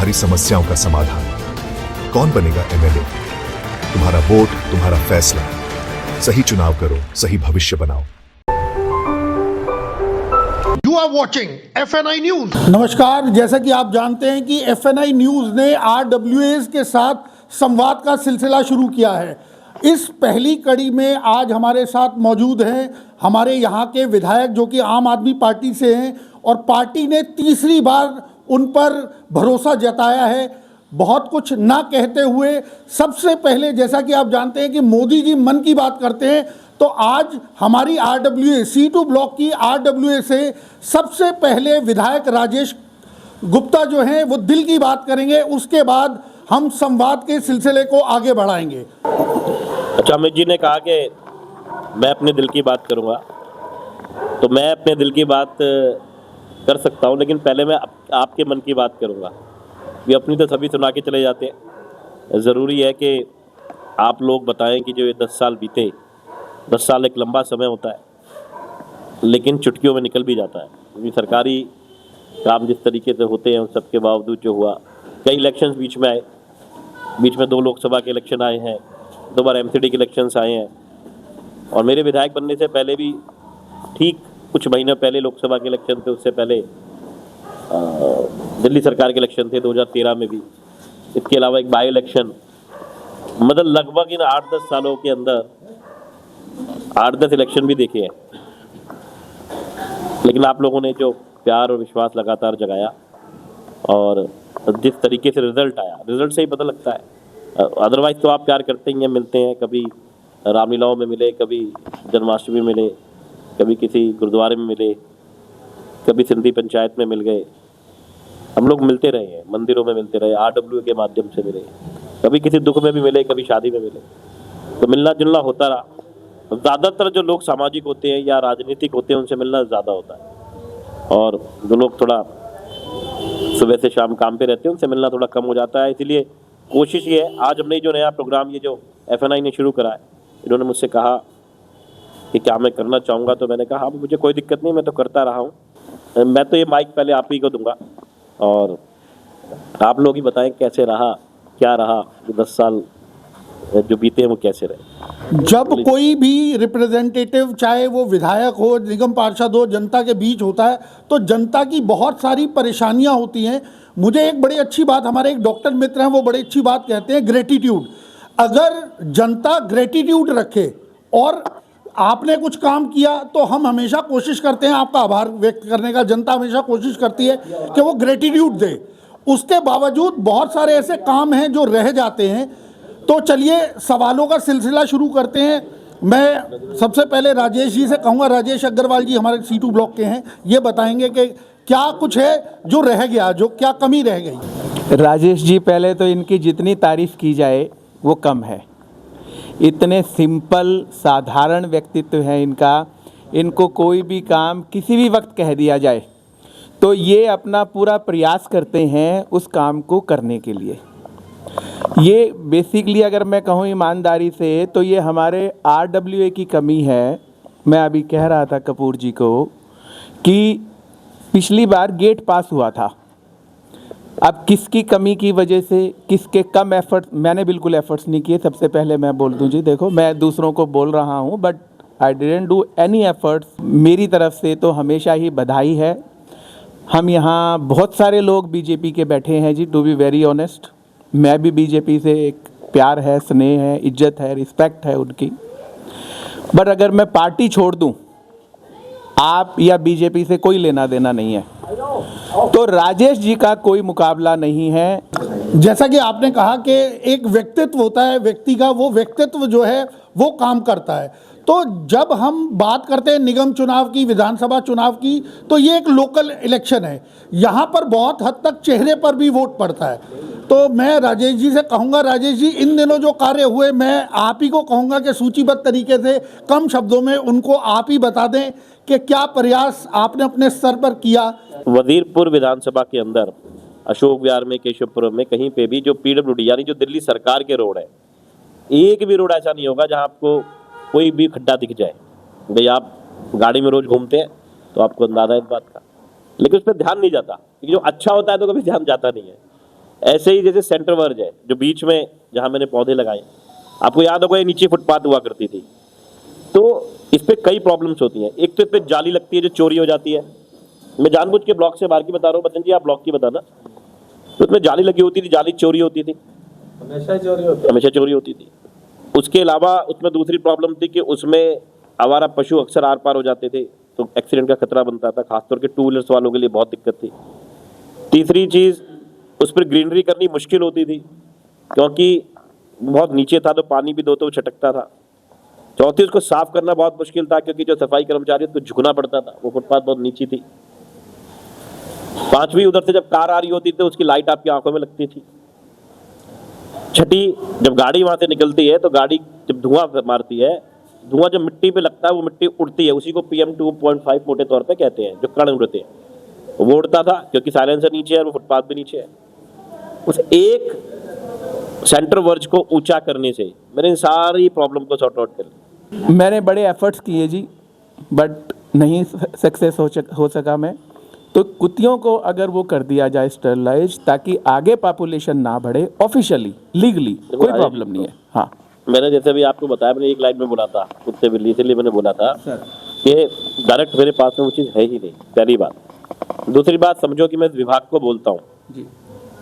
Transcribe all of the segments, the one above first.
तुम्हारी समस्याओं का समाधान। कौन बनेगा एमएलए? तुम्हारा वोट, तुम्हारा फैसला। सही चुनाव करो, सही भविष्य बनाओ। You are watching FNI News। नमस्कार, जैसा कि आप जानते हैं कि FNI न्यूज़ ने RWAs के साथ संवाद का सिलसिला शुरू किया है। इस पहली कड़ी में आज हमारे साथ मौजूद हैं हमारे यहाँ के विधायक जो कि आम आदमी पार्टी से हैं और पार्टी ने तीसरी बार उन पर भरोसा जताया है बहुत कुछ ना कहते हुए। सबसे पहले जैसा कि आप जानते हैं कि मोदी जी मन की बात करते हैं, तो आज हमारी RWA C2 ब्लॉक की RWA से सबसे पहले विधायक राजेश गुप्ता जो हैं वो दिल की बात करेंगे। उसके बाद हम संवाद के सिलसिले को आगे बढ़ाएंगे। अच्छा, अमित जी ने कहा कि मैं अपने दिल की बात करूंगा, तो मैं अपने दिल की बात कर सकता हूं, लेकिन पहले मैं आपके मन की बात करूंगा। ये अपनी तो सभी सुना के चले जाते हैं। ज़रूरी है कि आप लोग बताएं कि जो ये 10 साल बीते, 10 साल एक लंबा समय होता है, लेकिन चुटकियों में निकल भी जाता है। क्योंकि सरकारी काम जिस तरीके से होते हैं उन सब के बावजूद जो हुआ, कई इलेक्शंस बीच में आए, बीच में 2 लोकसभा के इलेक्शन आए हैं, 2 बार MCD के इलेक्शंस आए हैं, और मेरे विधायक बनने से पहले भी ठीक कुछ महीने पहले लोकसभा के इलेक्शन थे, उससे पहले दिल्ली सरकार के इलेक्शन थे 2013 में भी। इसके अलावा एक बाई इलेक्शन, मतलब लगभग इन 8-10 सालों के अंदर 8-10 इलेक्शन भी देखे हैं। लेकिन आप लोगों ने जो प्यार और विश्वास लगातार जगाया और जिस तरीके से रिजल्ट आया, रिजल्ट से ही पता लगता है। अदरवाइज तो आप प्यार करते ही हैं, मिलते हैं, कभी रामलीलाओं में मिले, कभी जन्माष्टमी में मिले, कभी किसी गुरुद्वारे में मिले, कभी सिंधी पंचायत में मिल गए। हम लोग मिलते रहे हैं, मंदिरों में मिलते रहे, RWA के माध्यम से मिले, कभी किसी दुख में भी मिले, कभी शादी में मिले, तो मिलना जुलना होता रहा। ज़्यादातर जो लोग सामाजिक होते हैं या राजनीतिक होते हैं उनसे मिलना ज़्यादा होता है, और जो लोग थोड़ा सुबह से शाम काम पे रहते हैं उनसे मिलना थोड़ा कम हो जाता है। इसीलिए कोशिश ये है, आज हमने जो नया प्रोग्राम ये जो FNI ने शुरू करा है, इन्होंने मुझसे कहा कि क्या मैं करना चाहूँगा, तो मैंने कहा हाँ मुझे कोई दिक्कत नहीं, मैं तो करता रहा हूँ। मैं तो ये माइक पहले आप ही को दूंगा और आप लोग ही बताएं कैसे रहा, क्या रहा, 10 साल जो बीते हैं वो कैसे रहे। जब कोई भी रिप्रेजेंटेटिव, चाहे वो विधायक हो, निगम पार्षद हो, जनता के बीच होता है तो जनता की बहुत सारी परेशानियां होती हैं। मुझे एक बड़ी अच्छी बात, हमारे एक डॉक्टर मित्र हैं वो बड़ी अच्छी बात कहते हैं, ग्रेटिट्यूड। अगर जनता ग्रेटिट्यूड रखे और आपने कुछ काम किया तो हम हमेशा कोशिश करते हैं आपका आभार व्यक्त करने का, जनता हमेशा कोशिश करती है कि वो ग्रेटिट्यूड दे। उसके बावजूद बहुत सारे ऐसे काम हैं जो रह जाते हैं। तो चलिए सवालों का सिलसिला शुरू करते हैं। मैं सबसे पहले राजेश जी से कहूँगा, राजेश अग्रवाल जी हमारे C2 ब्लॉक के हैं, ये बताएंगे कि क्या कुछ है जो रह गया, जो क्या कमी रह गई। राजेश जी, पहले तो इनकी जितनी तारीफ़ की जाए वो कम है। इतने सिंपल साधारण व्यक्तित्व है इनका, इनको कोई भी काम किसी भी वक्त कह दिया जाए तो ये अपना पूरा प्रयास करते हैं उस काम को करने के लिए। ये बेसिकली अगर मैं कहूँ ईमानदारी से तो ये हमारे RWA की कमी है। मैं अभी कह रहा था कपूर जी को कि पिछली बार गेट पास हुआ था, अब किसकी कमी की वजह से, किसके कम एफर्ट, मैंने बिल्कुल एफर्ट्स नहीं किए। सबसे पहले मैं बोल दूं जी, देखो मैं दूसरों को बोल रहा हूं but I didn't do any efforts. मेरी तरफ से तो हमेशा ही बधाई है। हम यहाँ बहुत सारे लोग BJP के बैठे हैं जी, टू बी वेरी ऑनेस्ट। मैं भी BJP से एक प्यार है, स्नेह है, इज्जत है, रिस्पेक्ट है उनकी। बट अगर मैं पार्टी छोड़ दूँ, आप या BJP से कोई लेना देना नहीं है, तो राजेश जी का कोई मुकाबला नहीं है। जैसा कि आपने कहा कि एक व्यक्तित्व होता है व्यक्ति का, वो व्यक्तित्व जो है वो काम करता है। तो जब हम बात करते हैं निगम चुनाव की, विधानसभा चुनाव की, तो ये एक लोकल इलेक्शन है, यहाँ पर बहुत हद तक चेहरे पर भी वोट पड़ता है। तो मैं राजेश जी से कहूँगा, राजेश जी इन दिनों जो कार्य हुए, मैं आप ही को कहूँगा कि सूचीबद्ध तरीके से कम शब्दों में उनको आप ही बता दें कि क्या प्रयास आपने अपने स्तर पर किया। वजीरपुर विधानसभा के अंदर, अशोक विहार में, केशवपुर में, कहीं पे भी जो PWD यानी जो दिल्ली सरकार के रोड है, एक भी रोड ऐसा नहीं होगा जहां आपको कोई भी खड्डा दिख जाए। भाई आप गाड़ी में रोज घूमते हैं तो आपको अंदाजा है इस बात का, लेकिन उस पर ध्यान नहीं जाता, क्योंकि जो अच्छा होता है तो कभी ध्यान जाता नहीं है। ऐसे ही जैसे सेंटर वर्ज है जो बीच में जहां मैंने पौधे लगाए, आपको याद होगा ये नीचे फुटपाथ हुआ करती थी, तो इस पे कई प्रॉब्लम्स होती हैं। एक तो इस पे जाली लगती है जो चोरी हो जाती है, मैं जानबूझ के ब्लॉक से बाहर की बता रहा हूँ, बच्चन जी आप ब्लॉक की बताना। तो उसमें जाली लगी होती थी, जाली चोरी होती थी, हमेशा चोरी होती थी। उसके अलावा उसमें दूसरी प्रॉब्लम थी कि उसमें आवारा पशु अक्सर आर पार हो जाते थे, तो एक्सीडेंट का खतरा बनता था, खासतौर के टू व्हीलर्स वालों के लिए बहुत दिक्कत थी। तीसरी चीज़, उस पर ग्रीनरी करनी मुश्किल होती थी क्योंकि बहुत नीचे था, तो पानी भी दो तो छटकता था। चौथी, उसको साफ करना बहुत मुश्किल था क्योंकि जो सफाई कर्मचारी उसको झुकना पड़ता था, वो फुटपाथ बहुत नीची थी। पांचवी, उधर से जब कार आ रही होती थी उसकी लाइट आपकी आंखों में लगती थी। छठी, जब गाड़ी वहां से निकलती है तो गाड़ी जब धुआं मारती है, धुआं जब मिट्टी पे लगता है वो मिट्टी उड़ती है, उसी को PM 2.5 मोटे तौर पे कहते हैं, जो कण उड़ते हैं, वो उड़ता था क्योंकि साइलेंसर नीचे है और वो फुटपाथ भी नीचे है। उस एक सेंटर वर्ज को ऊंचा करने से मैंने इन सारी प्रॉब्लम को सॉर्ट आउट कर लिया। मैंने बड़े एफर्ट्स किए जी, बट नहीं सक्सेस हो सका मैं। तो कुतियों को अगर वो कर दिया जाए स्टरलाइज, ताकि आगे पॉपुलेशन ना बढ़े, ऑफिशियली लीगली कोई प्रॉब्लम नहीं है। हाँ, मैंने जैसे भी आपको बताया, मैंने एक लाइन में बोला था कुत्ते बिल्ली, इसलिए मैंने बोला था कि डायरेक्ट मेरे पास में वो चीज़ है ही नहीं, पहली बात। दूसरी बात, समझो कि मैं इस विभाग को बोलता हूँ जी,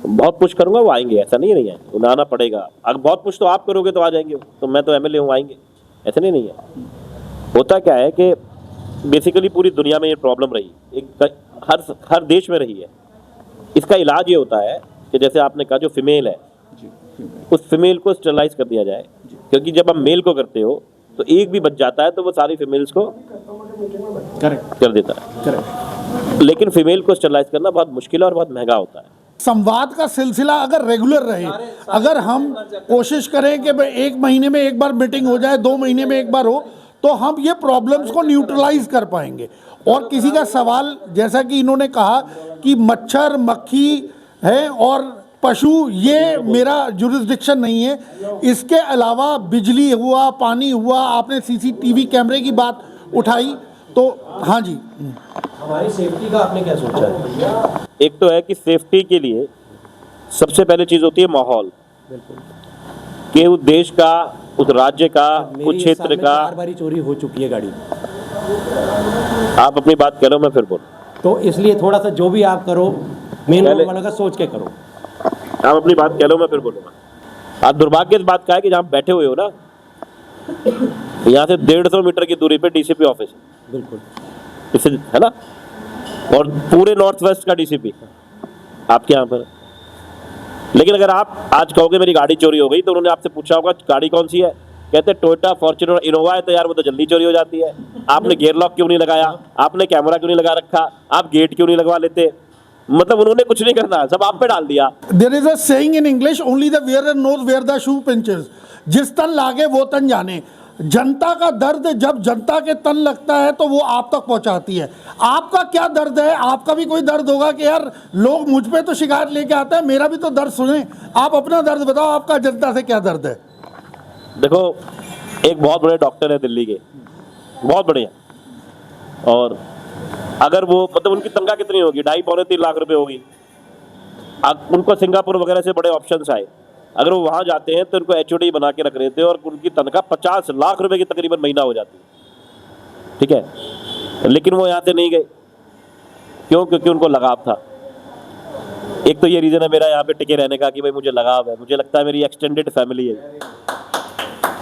बहुत पुश करूंगा, वो आएंगे, ऐसा नहीं है, उन्हें आना पड़ेगा। अगर बहुत पुश तो आप करोगे तो आ जाएंगे, तो मैं तो MLA हूँ, आएंगे, ऐसा नहीं है। होता क्या है कि बेसिकली पूरी दुनिया में ये प्रॉब्लम रही, एक हर देश में रही है। इसका इलाज ये होता है कि जैसे आपने कहा जो फीमेल है, उस फीमेल को स्टरलाइज कर दिया जाए, क्योंकि जब आप मेल को करते हो तो एक भी बच जाता है तो वो सारी फीमेल्स को करेक्ट कर देता है। करेक्ट। लेकिन फीमेल को स्टरलाइज करना बहुत मुश्किल है और बहुत महंगा होता है। संवाद का सिलसिला अगर रेगुलर रहे, अगर हम कोशिश करें कि भाई 1 महीने में एक बार मीटिंग हो जाए, 2 महीने में एक बार हो, तो हम ये प्रॉब्लम्स को न्यूट्रलाइज कर पाएंगे। और किसी का सवाल, जैसा कि इन्होंने कहा कि मच्छर मक्खी है और पशु, ये मेरा जुरिस्डिक्शन नहीं है। इसके अलावा बिजली हुआ, पानी हुआ, आपने CCTV कैमरे की बात उठाई, तो हाँ जी, हमारी सेफ्टी का आपने क्या सोचा है? एक तो है कि सेफ्टी के लिए सबसे पहले चीज होती है माहौल, कि उस देश का, उस राज्य का, उस क्षेत्र का। 4 बारी चोरी हो चुकी है गाड़ी, आप अपनी बात करो, मैं फिर बोलूं। तो इसलिए थोड़ा सा जो भी आप करो, मेन रोड वालों का सोच के करो। आप अपनी बात कह लो, मैं फिर बोलूंगा। आप दुर्भाग्य इस बात का है कि जहाँ बैठे हुए हो ना, यहाँ से 150 मीटर की दूरी पे DCP ऑफिस है, बिल्कुल, इससे है ना, और पूरे नॉर्थ वेस्ट का DCP आपके यहाँ पर। लेकिन अगर आप आज कहोगे मेरी गाड़ी चोरी हो गई, तो उन्होंने आपसे पूछा होगा गाड़ी कौन सी है, कहते टोयोटा फॉर्च्यूनर इनोवा है, तो यार वो तो जल्दी चोरी हो जाती है। आपने गियर लॉक क्यों नहीं लगाया, आपने कैमरा क्यों नहीं लगा रखा, आप गेट क्यों नहीं लगवा लेते। मतलब उन्होंने कुछ नहीं करना, सब आप पे डाल दिया। There is a saying in English, only the wearer knows where the shoe pinches. जिस तन लागे वो तन जाने। जनता का दर्द जब जनता के तन लगता है तो वो आप तक पहुंचाती है। आपका क्या दर्द है? आपका भी कोई दर्द होगा कि यार लोग मुझ पे तो शिकायत लेके आते हैं, मेरा भी तो दर्द सुने। आप अपना दर्द बताओ, आपका जनता से क्या दर्द है? देखो, एक बहुत बड़े डॉक्टर है दिल्ली के, बहुत बड़े हैं, और अगर वो मतलब उनकी तनख्वाह कितनी होगी, 2.5-3 लाख रुपए होगी। उनको सिंगापुर वगैरह से बड़े ऑप्शंस आए, अगर वो वहाँ जाते हैं तो उनको HOD बना के रख रहे थे और उनकी तनख्वाह 50 लाख रुपए की तकरीबन महीना हो जाती है, ठीक है। लेकिन वो यहाँ से नहीं गए, क्यों? क्योंकि उनको लगाव था। एक तो ये रीज़न है मेरा यहाँ पे टिके रहने का कि भाई मुझे लगाव है, मुझे लगता है मेरी एक्सटेंडेड फैमिली है।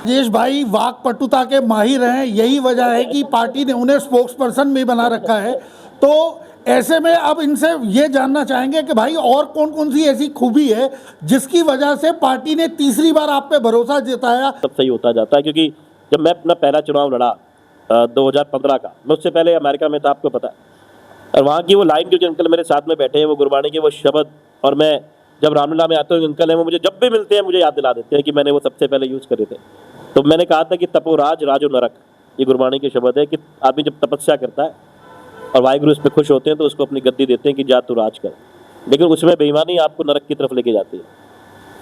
राजेश भाई वाकपटुता के माहिर हैं, यही वजह है कि पार्टी ने उन्हें स्पोक्स पर्सन भी बना रखा है। तो ऐसे में अब इनसे ये जानना चाहेंगे कि भाई और कौन कौन सी ऐसी खूबी है जिसकी वजह से पार्टी ने तीसरी बार आप पे भरोसा जताया? सब सही होता जाता है, क्योंकि जब मैं अपना पहला चुनाव लड़ा 2015 का, मैं उससे पहले अमेरिका में था, आपको पता है। और वहाँ की वो लाइन, क्योंकि अंकल मेरे साथ में बैठे हैं, वो गुरबाणी के वो शब्द, और मैं जब रामलीला में आता हूँ, अंकल है वो मुझे जब भी मिलते हैं मुझे याद दिला देते हैं कि मैंने वो सबसे पहले यूज़ करे थे। तो मैंने कहा था कि तपोराज राजो नरक, ये गुरबाणी के शब्द है कि आदमी जब तपस्या करता है और वाहिगुरु उस पर खुश होते हैं तो उसको अपनी गद्दी देते हैं कि जा तू राज कर, लेकिन उसमें बेईमानी आपको नरक की तरफ लेके जाती है।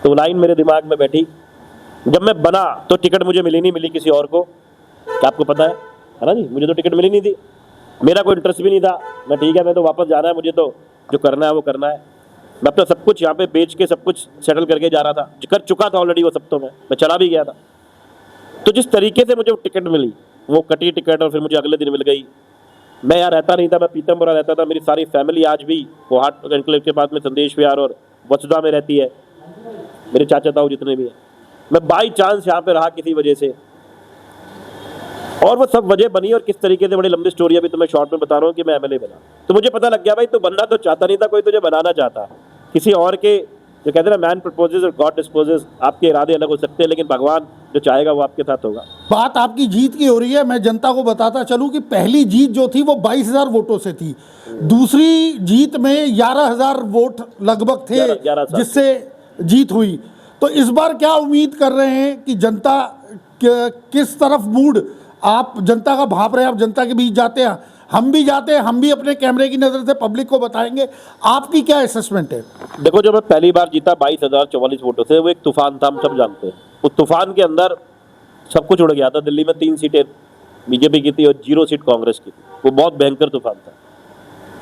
तो वो लाइन मेरे दिमाग में बैठी। जब मैं बना तो टिकट मुझे मिली नहीं, मिली किसी और को, क्या आपको पता है ना जी? मुझे तो टिकट मिली नहीं थी, मेरा कोई इंटरेस्ट भी नहीं था। मैं ठीक है, मैं तो वापस जाना है, मुझे तो जो करना है वो करना है। मैं अपना सब कुछ यहाँ पे बेच के सब कुछ सेटल करके जा रहा था, कर चुका था ऑलरेडी वो सब, तो मैं चला भी गया था। तो जिस तरीके से मुझे टिकट मिली, वो कटी टिकट और फिर मुझे अगले दिन मिल गई। मैं यहाँ रहता नहीं था, मैं पीतमपुरा रहता था। मेरी सारी फैमिली आज भी कोहाट एनक्लेव के बाद में संदेश विहार और वसुधा में रहती है, मेरे चाचा ताऊ जितने भी हैं। मैं बाई चांस यहाँ पे रहा किसी वजह से, और वो सब वजह बनी। और किस तरीके से, बड़ी लंबी स्टोरी अभी तो मैं शॉर्ट में बता रहा हूँ कि मैं एमएलए बना। तो मुझे पता लग गया भाई, तो बनना तो चाहता नहीं था, कोई तुझे बनाना चाहता। किसी और के, जो कहते हैं ना, मैन प्रपोजेस और गॉड डिस्पोजेस, आपके इरादे अलग हो सकते हैं, लेकिन भगवान जो चाहेगा वो आपके साथ होगा। बात आपकी जीत की हो रही है। मैं जनता को बताता चलूं कि पहली जीत जो थी वो 22,000 वोटों से थी। दूसरी जीत में 11,000 वोट लगभग थे 11,000 जिससे जीत हुई। तो इस बार क्या उम्मीद कर रहे हैं कि जनता किस तरफ मूड आप जनता का भाप रहे हैं? आप जनता के बीच जाते हैं, हम भी जाते हैं, हम भी अपने कैमरे की नज़र से पब्लिक को बताएंगे। आपकी क्या असेसमेंट है? देखो, जब मैं पहली बार जीता 22,044 वोटों से, वो एक तूफान था, हम सब जानते हैं। उस तूफान के अंदर सब कुछ उड़ गया था। दिल्ली में 3 सीटें बीजेपी की थी और 0 सीट कांग्रेस की थी। वो बहुत भयंकर तूफान था।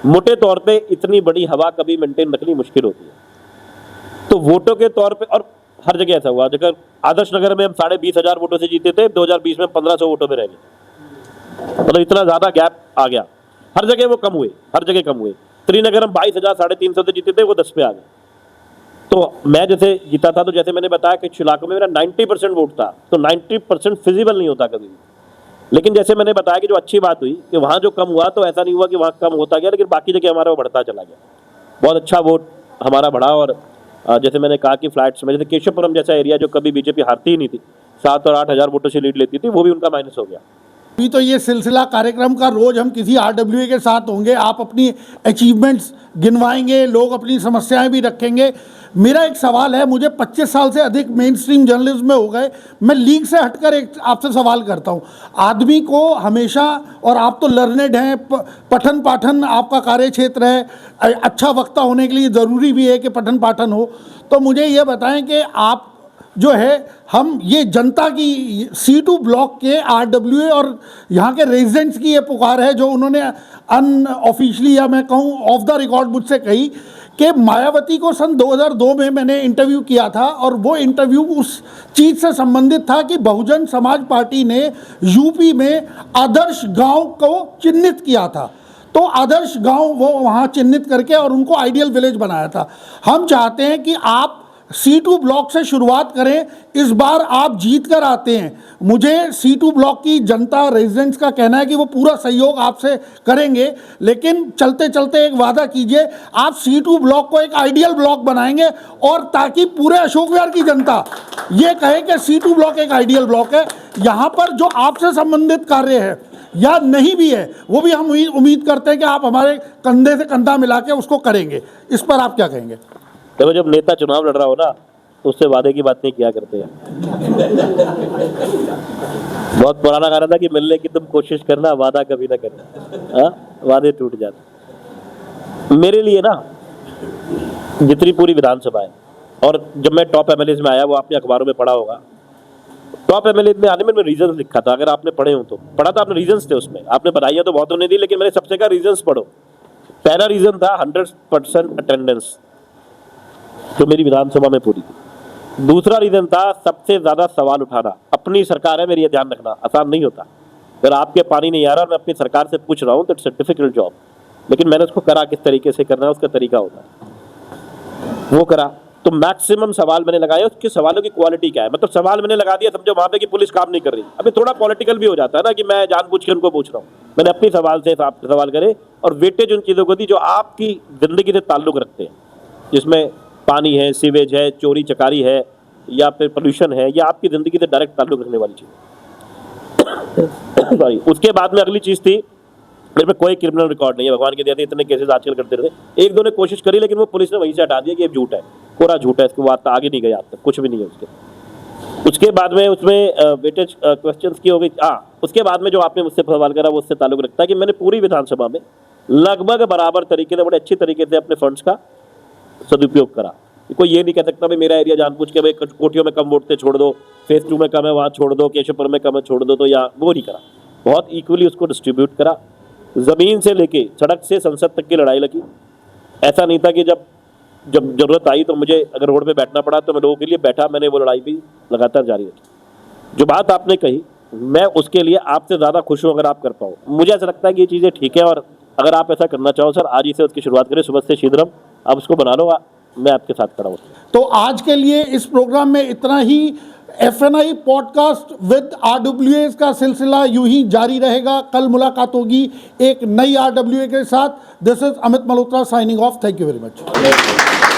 मोटे तौर पे इतनी बड़ी हवा कभी मेंटेन रखनी मुश्किल होती है। तो वोटों के तौर पे, और हर जगह ऐसा हुआ। जगह आदर्श नगर में हम 20,500 वोटों से जीते थे, 2020 में 1,500 वोटों में रह गए। मतलब इतना ज्यादा गैप आ गया। हर जगह वो कम हुए, हर जगह कम हुए। त्रिनगर हम 22,000 350 से जीते थे, वो 10 पे आ गए। तो मैं जैसे जीता था, तो जैसे मैंने बताया कि कुछ इलाकों में मेरा 90% वोट था। तो 90% फिजिबल नहीं होता कभी भी। लेकिन जैसे मैंने बताया कि जो अच्छी बात हुई कि वहाँ जो कम हुआ, तो ऐसा नहीं हुआ कि वहाँ कम होता गया, लेकिन बाकी जगह हमारा वो बढ़ता चला गया। बहुत अच्छा वोट हमारा बढ़ा। और जैसे मैंने कहा कि फ्लैट्स में, जैसे केशवपुरम जैसा एरिया जो कभी बीजेपी हारती ही नहीं थी, 7 और 8,000 वोटों से लीड लेती थी, वो भी उनका माइनस हो गया। अभी तो ये सिलसिला कार्यक्रम का रोज हम किसी आरडब्ल्यूए के साथ होंगे। आप अपनी अचीवमेंट्स गिनवाएंगे, लोग अपनी समस्याएं भी रखेंगे। मेरा एक सवाल है, मुझे 25 साल से अधिक मेन स्ट्रीम जर्नलिज्म में हो गए। मैं लीग से हटकर एक आपसे सवाल करता हूं। आदमी को हमेशा, और आप तो लर्नेड हैं, पठन पाठन आपका कार्य क्षेत्र है, अच्छा वक्ता होने के लिए ज़रूरी भी है कि पठन पाठन हो। तो मुझे ये बताएं कि आप जो है, हम ये जनता की C2 ब्लॉक के आरडब्ल्यूए और यहाँ के रेजिडेंट्स की ये पुकार है, जो उन्होंने अनऑफिशियली, या मैं कहूँ ऑफ द रिकॉर्ड मुझसे कही, कि मायावती को सन 2002 में मैंने इंटरव्यू किया था, और वो इंटरव्यू उस चीज़ से संबंधित था कि बहुजन समाज पार्टी ने यूपी में आदर्श गांव को चिन्हित किया था। तो आदर्श गांव वो वहाँ चिन्हित करके और उनको आइडियल विलेज बनाया था। हम चाहते हैं कि आप C2 ब्लॉक से शुरुआत करें। इस बार आप जीत कर आते हैं। मुझे C2 ब्लॉक की जनता, रेजिडेंट्स का कहना है कि वो पूरा सहयोग आपसे करेंगे, लेकिन चलते चलते एक वादा कीजिए, आप C2 ब्लॉक को एक आइडियल ब्लॉक बनाएंगे, और ताकि पूरे अशोक विहार की जनता ये कहे कि C2 ब्लॉक एक आइडियल ब्लॉक है। यहाँ पर जो आपसे संबंधित कार्य है या नहीं भी है, वो भी हम उम्मीद करते हैं कि आप हमारे कंधे से कंधा मिला के उसको करेंगे। इस पर आप क्या कहेंगे? देखो, जब नेता चुनाव लड़ रहा हो ना, तो उससे वादे की बात नहीं किया करते हैं। बहुत पुराना गाना था कि मिलने की तुम कोशिश करना, वादा कभी ना करना। वादे टूट जाते। मेरे लिए ना, जितनी पूरी विधानसभा है, और जब मैं टॉप एमएलए में आया, वो आपने अखबारों में पढ़ा होगा। टॉप एमएलए में आने में रीजन लिखा था, अगर आपने पढ़े हो तो। पढ़ा था आपने, रीजंस थे उसमें। आपने बधाइयां तो बहुत होने दी, लेकिन मैंने सबसे कहा रीजंस पढ़ो। पहला रीजन था 100% अटेंडेंस, जो मेरी विधानसभा में पूरी थी। दूसरा रीजन था सबसे ज्यादा सवाल उठाना। अपनी सरकार है मेरी, ये ध्यान रखना, आसान नहीं होता। अगर आपके पानी नहीं आ रहा और मैं अपनी सरकार से पूछ रहा हूँ, तो इट्स अ डिफिकल्ट जॉब। लेकिन मैंने उसको करा, किस तरीके से करना है उसका तरीका होता है, वो करा। तो मैक्सिमम सवाल मैंने लगाए। उसके सवालों की क्वालिटी क्या है, मतलब सवाल मैंने लगा दिया, समझो वहां पे कि पुलिस काम नहीं कर रही। अभी थोड़ा पॉलिटिकल भी हो जाता है ना, कि मैं जानबूझ के उनको पूछ रहा हूँ। मैंने अपनी सवाल से सवाल करे, और वेटेज उन चीजों को दी जो आपकी जिंदगी से ताल्लुक रखते हैं, जिसमें पानी है, सीवेज है, चोरी चकारी है, या फिर पोल्यूशन है, या आपकी जिंदगी से डायरेक्ट ताल्लुक रखने वाली चीज। सॉरी। उसके बाद में अगली चीज थी, मेरे पे कोई क्रिमिनल रिकॉर्ड नहीं है, भगवान के दिया, इतने केसेस आजकल करते रहते। एक दो ने कोशिश करी, लेकिन वो पुलिस ने वहीं से हटा दिया कि ये झूठ है, कोरा झूठ है, इसको बात आगे नहीं गई, आज तक कुछ भी नहीं है उसके। उसके बाद में उसमें वेटेज क्वेश्चंस की हो गई। उसके बाद में जो आपने मुझसे सवाल करा, वो उससे ताल्लुक रखता है कि मैंने पूरी विधानसभा में लगभग बराबर तरीके से, बड़े अच्छी तरीके से अपने फंड्स का सदुपयोग करा। कोई ये नहीं कह सकता भाई मेरा एरिया जानबूझ के भाई कोटियों में कम वोट थे छोड़ दो, फेज 2 में कम है वहाँ छोड़ दो, केशवपुर में कम है छोड़ दो, तो या वो नहीं करा। बहुत इक्वली उसको डिस्ट्रीब्यूट करा। जमीन से लेके सड़क से संसद तक की लड़ाई लगी। ऐसा नहीं था कि जब जब जरूरत आई तो मुझे अगर रोड पे बैठना पड़ा तो मैं लोगों के लिए बैठा, मैंने वो लड़ाई भी लगातार जारी रखी। जो बात आपने कही, मैं उसके लिए आपसे ज़्यादा खुश हूँ अगर आप कर पाओ। मुझे ऐसा लगता है कि ये चीज़ें ठीक है, और अगर आप ऐसा करना चाहो सर, आज ही से उसकी शुरुआत करें, सुबह से शीघ्रम आप उसको बना लो, मैं आपके साथ खड़ा हूँ। तो आज के लिए इस प्रोग्राम में इतना ही। FNI पॉडकास्ट विद RWAs का सिलसिला यूं ही जारी रहेगा। कल मुलाकात होगी एक नई RWA के साथ। This is Amit Malhotra signing off. Thank you very much.